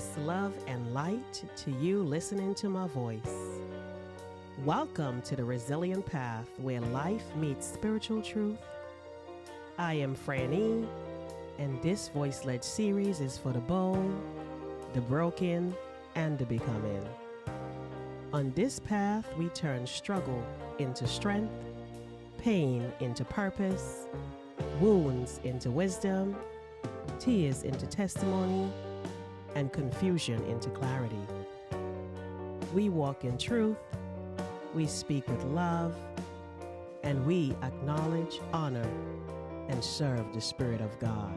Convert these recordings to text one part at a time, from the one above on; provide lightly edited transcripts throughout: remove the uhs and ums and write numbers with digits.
Peace, love, and light to you listening to my voice. Welcome to the Resilient Path where life meets spiritual truth. I am Franny, and this voice-led series is for the bold, the broken, and the becoming. On this path, we turn struggle into strength, pain into purpose, wounds into wisdom, tears into testimony, and confusion into clarity. We walk in truth, we speak with love, and we acknowledge, honor, and serve the Spirit of God.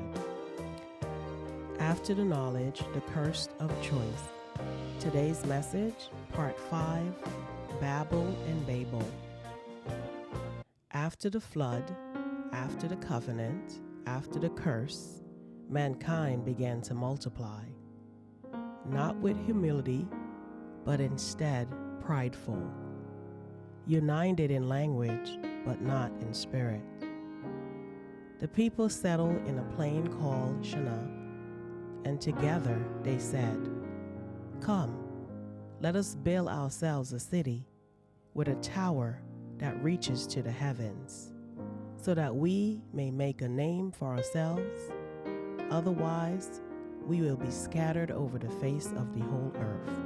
After the knowledge, the curse of choice. Today's message, Part 5, Babble and Babel. After the flood, after the covenant, after the curse, mankind began to multiply. Not with humility, but instead prideful. United in language, but not in spirit. The people settled in a plain called Shinar, and together they said, "Come, let us build ourselves a city with a tower that reaches to the heavens, so that we may make a name for ourselves. Otherwise, we will be scattered over the face of the whole earth."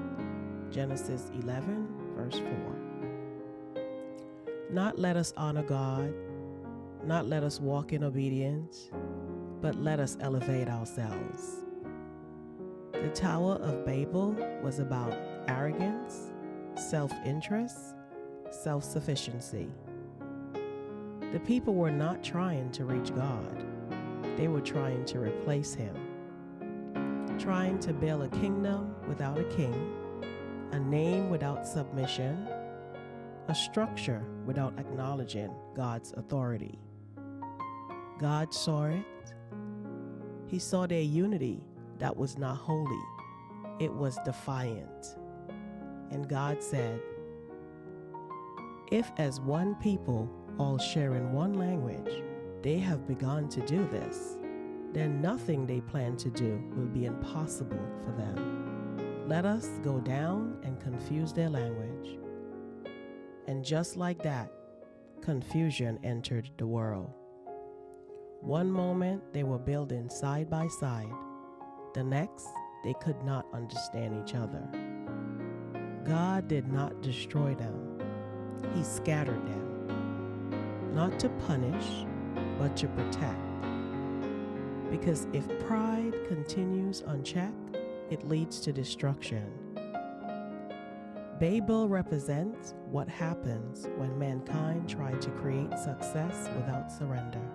Genesis 11, verse 4. Not let us honor God, not let us walk in obedience, but let us elevate ourselves. The Tower of Babel was about arrogance, self-interest, self-sufficiency. The people were not trying to reach God. They were trying to replace Him. Trying to build a kingdom without a king, a name without submission, a structure without acknowledging God's authority. God saw it. He saw their unity that was not holy. It was defiant. And God said, "If as one people, all sharing one language, they have begun to do this, then nothing they plan to do will be impossible for them. Let us go down and confuse their language." And just like that, confusion entered the world. One moment they were building side by side. The next, they could not understand each other. God did not destroy them. He scattered them. Not to punish, but to protect. Because if pride continues unchecked, it leads to destruction. Babel represents what happens when mankind try to create success without surrender.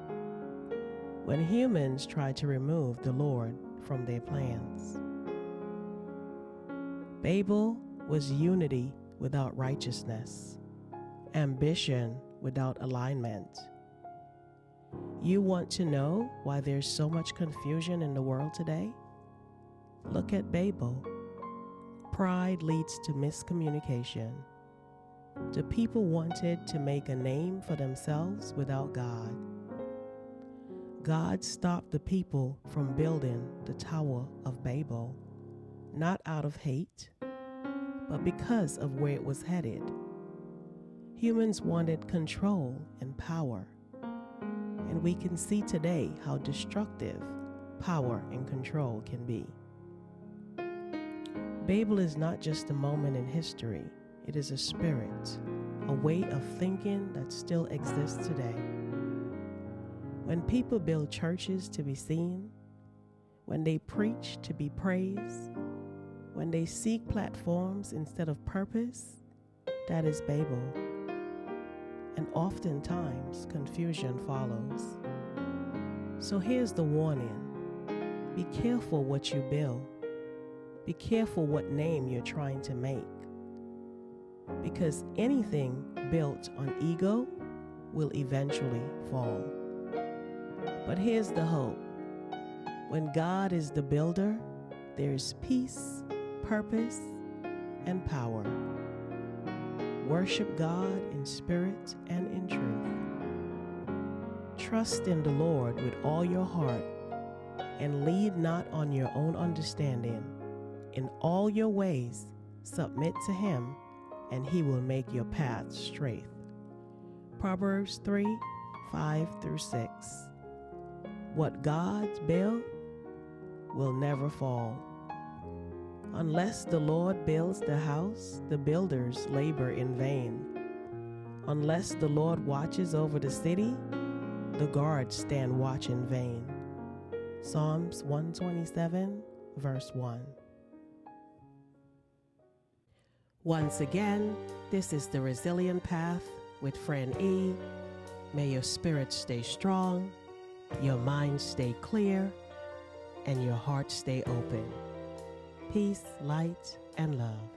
When humans try to remove the Lord from their plans. Babel was unity without righteousness, ambition without alignment. You want to know why there's so much confusion in the world today? Look at Babel. Pride leads to miscommunication. The people wanted to make a name for themselves without God. God stopped the people from building the Tower of Babel, not out of hate, but because of where it was headed. Humans wanted control and power. And we can see today how destructive power and control can be. Babel is not just a moment in history. It is a spirit, a way of thinking that still exists today. When people build churches to be seen, when they preach to be praised, when they seek platforms instead of purpose, that is Babel. And oftentimes, confusion follows. So here's the warning. Be careful what you build. Be careful what name you're trying to make. Because anything built on ego will eventually fall. But here's the hope. When God is the builder, there is peace, purpose, and power. Worship God in spirit and in truth. Trust in the Lord with all your heart and lean not on your own understanding. In all your ways, submit to him, and he will make your paths straight. Proverbs 3:5-6. What God's built will never fall. Unless the Lord builds the house, the builders labor in vain. Unless the Lord watches over the city, the guards stand watch in vain. Psalms 127, verse 1. Once again, this is the Resilient Path with friend E. May your spirit stay strong, your mind stay clear, and your heart stay open. Peace, light, and love.